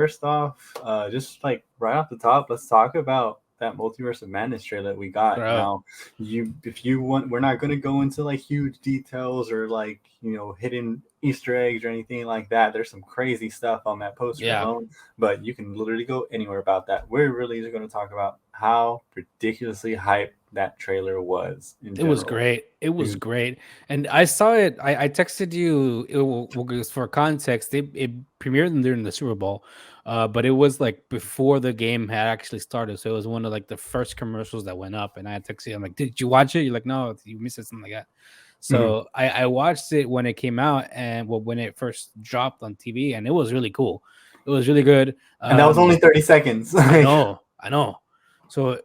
first off, just like right off the top, let's talk about that Multiverse of Madness trailer that we got. Bro. Now, if you want, we're not going to go into like huge details or like hidden Easter eggs or anything like that. There's some crazy stuff on that poster Yeah. alone, but you can literally go anywhere about that. We're really just going to talk about how ridiculously hyped that trailer was in It was general. great. It was Dude, great. And I saw it. I texted you. For context, it premiered during the Super Bowl, but it was like before the game had actually started. So it was one of like the first commercials that went up. And I texted you. I'm like, "Did you watch it?" You're like, "No, you missed it," something like that. mhm. So I watched it when it came out and when it first dropped on TV, and it was really cool. It was really good. And that was only 30 seconds. I Like, know, I know. So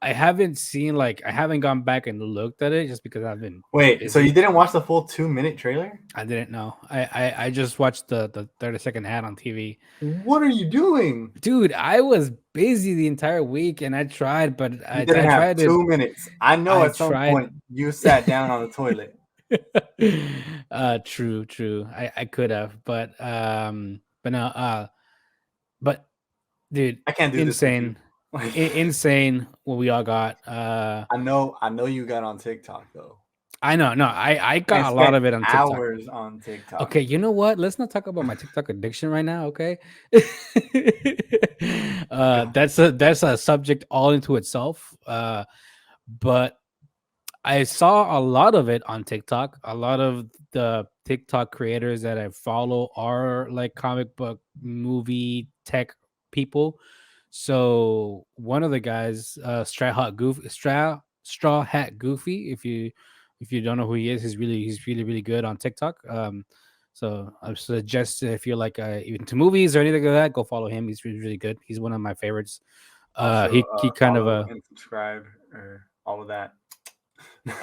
I haven't seen like I haven't gone back and looked at it just because I've been wait, so you busy. didn't watch the full 2-minute trailer? I didn't know. I just watched the 30-second ad on TV. What are you doing? Dude, I was busy the entire week and I tried, but You I didn't have tried it. 2 minutes. I know I at some tried. point you sat down on the toilet. True. I could have, but no, but dude, I can't do this with you. insane. Like, Insane what we all got. I know you got on TikTok though, I know, no, I and got a lot spent of it on TikTok. hours on TikTok. Okay, you know what? Let's not talk about my TikTok addiction right now, okay? God, That's a subject all into itself. But I saw a lot of it on TikTok. A lot of the TikTok creators that I follow are like comic book movie tech people. So one of the guys, Straw Hat Goofy. If you don't know who he is, he's really good on TikTok. So I suggest if you're like into movies or anything like that, go follow him. He's really good. He's one of my favorites. also, He kind of follow and subscribe or all of that.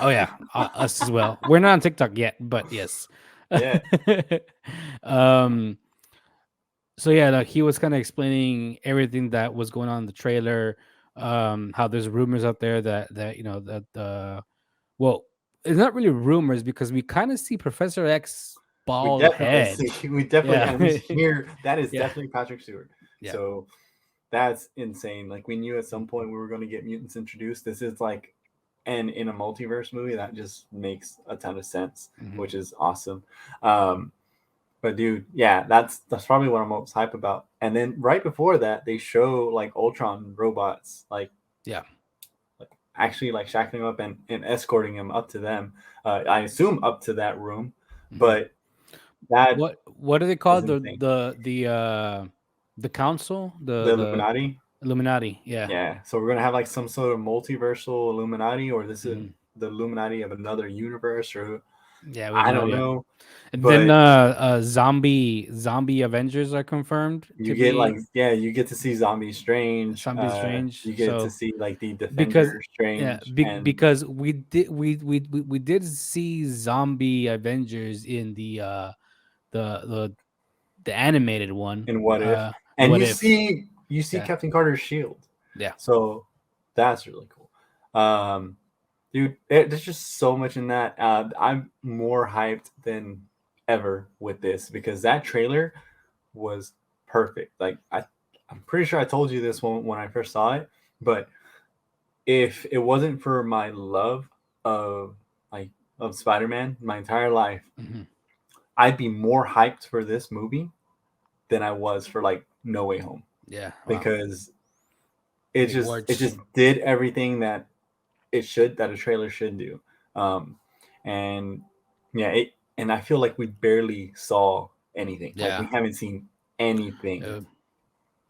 Oh yeah, us as well. We're not on TikTok yet, but yes. Yeah, um. So yeah, like he was kind of explaining everything that was going on in the trailer. How there's rumors out there that that well, it's not really rumors because we kind of see Professor X we bald definitely head. see. We definitely Yeah, and we hear that is yeah, definitely Patrick Stewart. yeah. So that's insane. Like we knew at some point we were going to get mutants introduced. This is like, and in a multiverse movie, that just makes a ton of sense, Mhm. which is awesome. Um, but dude, yeah, that's probably what I'm most hype about. And then right before that, they show like Ultron robots, Yeah. like actually like shackling him up and escorting him up to them. I assume up to that room, Mhm. but that What do they call is it? insane. The council, The the Illuminati. Illuminati? Yeah. Yeah, so we're gonna have like some sort of multiversal Illuminati, or this is Mhm. the Illuminati of another universe, or Yeah, we have I no don't idea. know. And then But zombie Avengers are confirmed you to get like, be yeah, you get to see Zombie Strange. Zombie Strange. You get to So see like the because Defender yeah, Strange, and because we did see zombie Avengers in the the the animated one. in What If, And and What If? you see Yeah, Captain Carter's shield. yeah, So that's really cool. Dude, there's just so much in that. I'm more hyped than ever with this because that trailer was perfect. Like I'm pretty sure I told you this one when I first saw it, but if it wasn't for my love of like of Spider-Man my entire life, hmm I'd be more hyped for this movie than I was for like No Way Home yeah. Wow, because it just awards. did everything that that a trailer should do. Um, and yeah, and I feel like we barely saw anything. Like we Yeah, haven't seen anything. uh,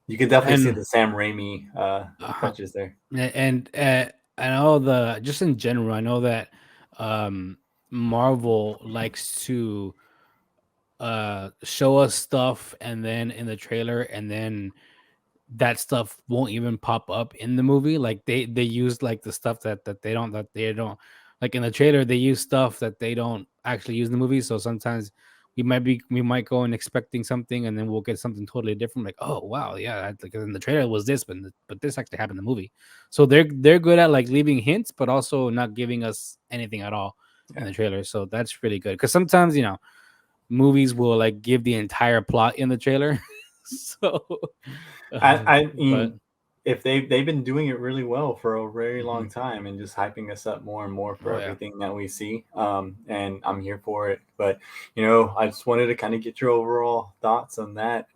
You can definitely see and the Sam Raimi uh, touches there. and I know just in general, I know that Marvel likes to show us stuff and then in the trailer and then that stuff won't even pop up in the movie. Like they use like the stuff that they don't like in the trailer. They use stuff that they don't actually use in the movie. So sometimes we might go in expecting something and then we'll get something totally different. Like, oh wow, yeah, like in the trailer was this, but this actually happened in the movie. So they're good at like leaving hints, but also not giving us anything at all in Yeah, the trailer. So that's really good because sometimes movies will like give the entire plot in the trailer. So, I but mean, if they've been doing it really well for a very long mhm. time and just hyping us up more and more for Oh yeah. everything that we see. And I'm here for it. But I just wanted to kind of get your overall thoughts on that.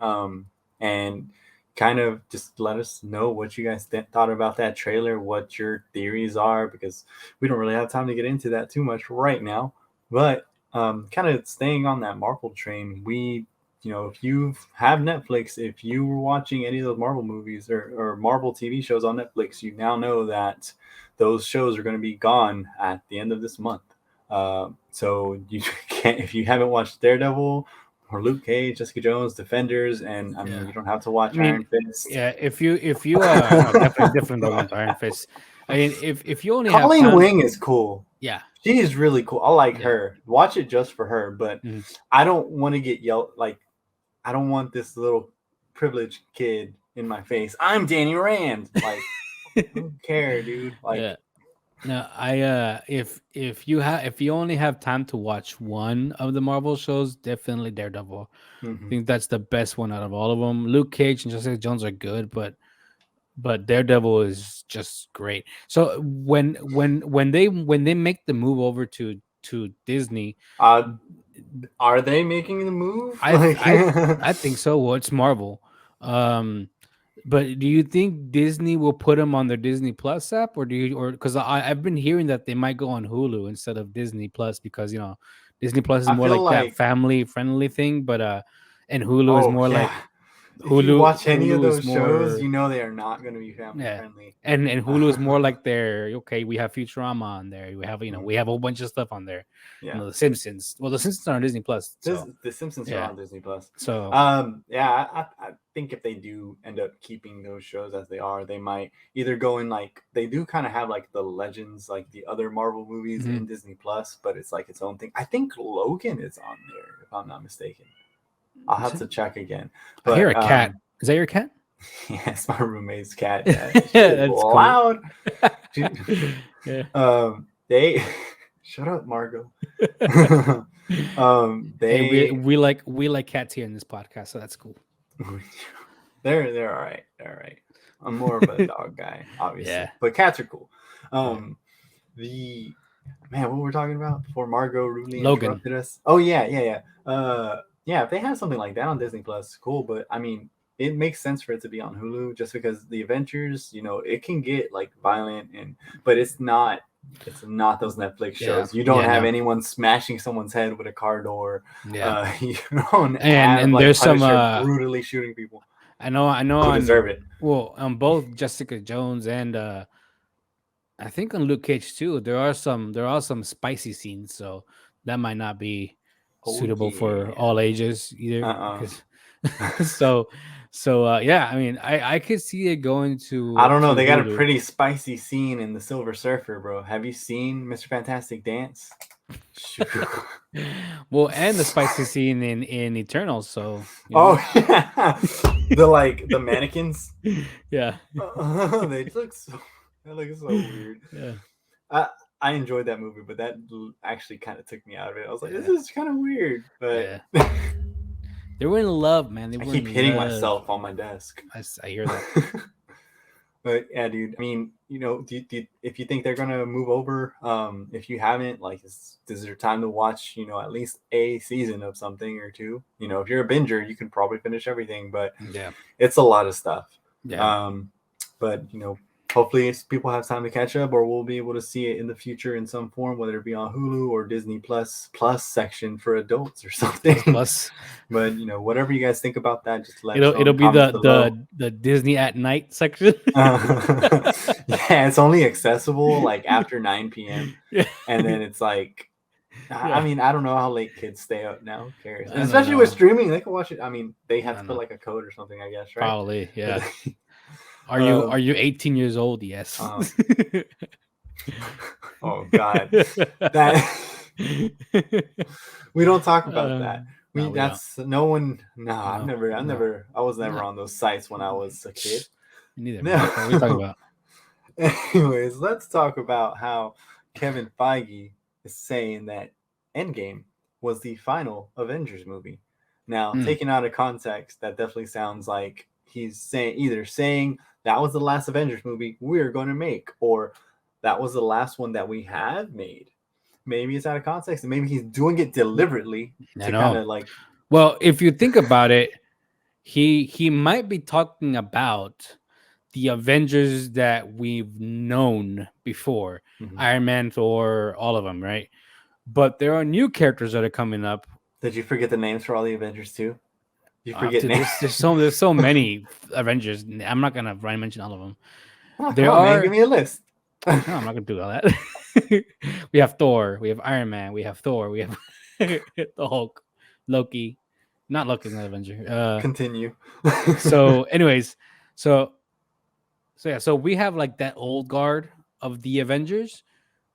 And kind of just let us know what you guys thought about that trailer, what your theories are, because we don't really have time to get into that too much right now. But kind of staying on that Marvel train, if you have Netflix, if you were watching any of those Marvel movies or Marvel TV shows on Netflix, you now know that those shows are going to be gone at the end of this month. So you can't, if you haven't watched Daredevil or Luke Cage, Jessica Jones, Defenders, and I mean, Yeah. you don't have to I watch mean, Iron Fist. yeah, if you no, definitely don't want Iron Fist. I mean, if you only have Colleen time, Wing is cool. yeah, She is really cool. I like yeah. her. Watch it just for her, but Mhm. I don't want to get yelled like I don't want this little privileged kid in my face. I'm Danny Rand. Like, I don't care, dude. Yeah. Like, No, if you only have time to watch one of the Marvel shows, definitely Daredevil. I mhm. think that's the best one out of all of them. Luke Cage and Jessica Jones are good, but Daredevil is just great. So when they make the move over to Disney, uh, are they making the move? I th- Like, I I think so. Well, it's Marvel. Um, but do you think Disney will put them on their Disney Plus app, or do you, or because I've been hearing that they might go on Hulu instead of Disney Plus because Disney Plus is I more feel like that like, family friendly thing, but and Hulu is oh more yeah, like if you watch any of Hulu is those shows, more. you know they are not going to be family Yeah. friendly. And Hulu is more like their okay, we have Futurama on there. We have Mhm. we have a whole bunch of stuff on there. Yeah. The Simpsons. Well, the Simpsons are on Disney Plus, This, so the Simpsons are yeah. on Disney Plus. So Yeah, I think if they do end up keeping those shows as they are, they might either go in like they do kind of have like the Legends, like the other Marvel movies mhm. in Disney Plus, but it's like its own thing. I think Logan is on there, if I'm not mistaken. I'll have to check again. I hear But a cat. Is that your cat? yeah, it's my roommate's cat. Yeah, she is That's cool. loud. She, Yeah. they shut up, Margot. Hey, we They we like we like cats here in this podcast, so that's cool. they're all right. They're all right. I'm more of a dog guy, Yeah. obviously, but cats are cool. Yeah. The man, what were we talking about before Margot rudely Logan. interrupted us? Oh yeah. Yeah. If they have something like that on Disney Plus, cool. But I mean, it makes sense for it to be on Hulu just because the Avengers, it can get like violent but it's not. It's not those Netflix Yeah. shows. You don't Yeah, have no. anyone smashing someone's head with a car door. Yeah. You don't have And like there's some Punisher brutally shooting people I know who on deserve it. on both Jessica Jones and I think on Luke Cage too, there are some spicy scenes, so that might not be Oh suitable for yeah. all ages either. Uh-uh. Because so yeah, I mean, I could see it going I to don't know. They got a Hulu. pretty spicy scene in the Silver Surfer, bro. Have you seen Mr. Fantastic dance? Shoot. Well, and the spicy scene in Eternals, so Oh yeah, the mannequins. yeah, They look so. They look so weird. yeah, I I enjoyed that movie, but that actually kind of took me out of it. I was like, this yeah, is kind of weird, but yeah. They were in love, man. They I were keep in hitting love. myself on my desk. I hear that. But yeah, dude. I mean, if you think they're gonna move over, if you haven't, like, is there time to watch, at least a season of something or two? If you're a binger, you can probably finish everything, but Yeah, it's a lot of stuff. yeah. Um, but hopefully people have time to catch up, or we'll be able to see it in the future in some form, whether it be on Hulu or Disney Plus section for adults or Plus something. plus. But whatever you guys think about that, just let us It'll know in the it'll be comments the below. Disney at night section. Yeah, it's only accessible like after 9 p.m. Yeah, And then it's like, I yeah. mean, I don't know how late kids stay up now. Who cares? And I don't especially with know. streaming, they can watch it. I mean, they I have to don't put know. like a code or something, I guess, right? Probably, But yeah. Are you um, are you 18 years old? Yes. um, oh God, that we don't talk about that. No, we don't. That's no one. No, No, no, I was never no. on those sites when I was a kid. Neither, man. What are you talking No. about? Anyways, let's talk about how Kevin Feige is saying that Endgame was the final Avengers movie. Now, Mm. taken out of context, that definitely sounds like he's saying that was the last Avengers movie we're going to make, or that was the last one that we have made. Maybe it's out of context, and maybe he's doing it deliberately I to kind know. of like. Well, if you think about it, he might be talking about the Avengers that we've known before, Mhm. Iron Man, Thor, all of them, right? But there are new characters that are coming up. Did you forget the names for all the Avengers too? You forget Dude, names. there's so many Avengers. I'm not gonna mention all of them. Oh, come There on, man, give are me a list. no, I'm not gonna do all that. We have Thor, we have Iron Man, we have Thor, we have the Hulk, Loki. Not Loki's not Avenger. Continue. So, anyways, so so we have like that old guard of the Avengers.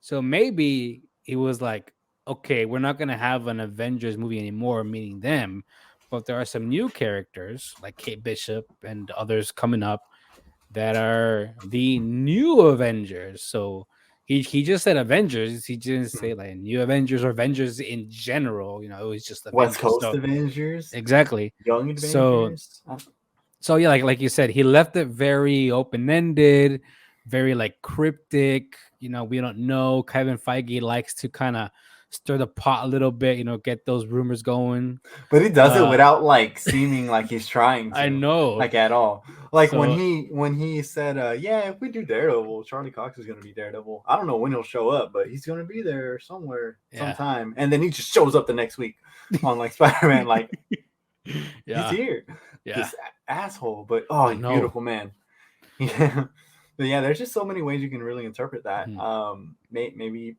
So maybe it was like, okay, we're not gonna have an Avengers movie anymore, meaning them, but there are some new characters like Kate Bishop and others coming up that are the new Avengers. So he just said Avengers. He didn't say like new Avengers or Avengers in general. It was just West Avengers. Coast So Avengers, exactly. Young So Avengers. so yeah, like you said, he left it very open ended, very like cryptic. We don't know. Kevin Feige likes to kind of stir the pot a little bit. Get those rumors going. But he does it Uh, without like seeming like he's trying I to, know. like at all. Like when So he said, "Yeah, if we do Daredevil, Charlie Cox is going to be Daredevil." I don't know when he'll show up, but he's going to be there somewhere, yeah, sometime. And then he just shows up the next week on like Spider-Man. Like he's yeah, here, yeah. this asshole. But oh, I he's know. beautiful, man. Yeah, but yeah, there's just so many ways you can really interpret that. Mhm. Maybe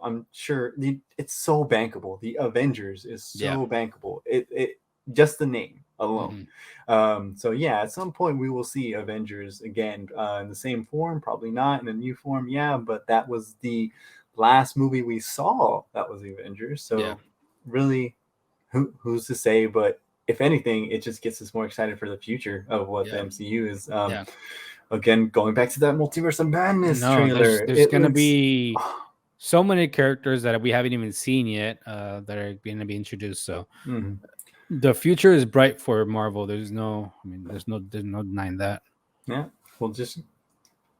I'm sure it's so bankable. The Avengers is Yeah. so bankable. It just the name alone. Mhm. So yeah, at some point we will see Avengers again in the same form. Probably not in a new form. Yeah, but that was the last movie we saw. That was the Avengers. Yeah. So really, who's to say? But if anything, it just gets us more excited for the future of what the Yeah. MCU is. Yeah. Again, going back to that Multiverse of Madness No, there's trailer, there's it gonna looks. be so many characters that we haven't even seen yet that are going to be introduced. So Mhm. the future is bright for Marvel. There's no denying that. Yeah. Well, just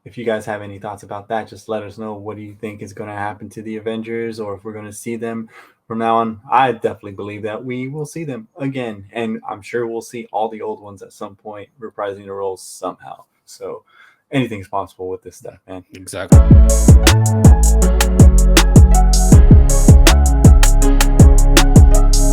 if you guys have any thoughts about that, just let us know. What do you think is going to happen to the Avengers, or if we're going to see them from now on? I definitely believe that we will see them again, and I'm sure we'll see all the old ones at some point reprising the roles somehow. So anything's possible with this stuff, man. Exactly.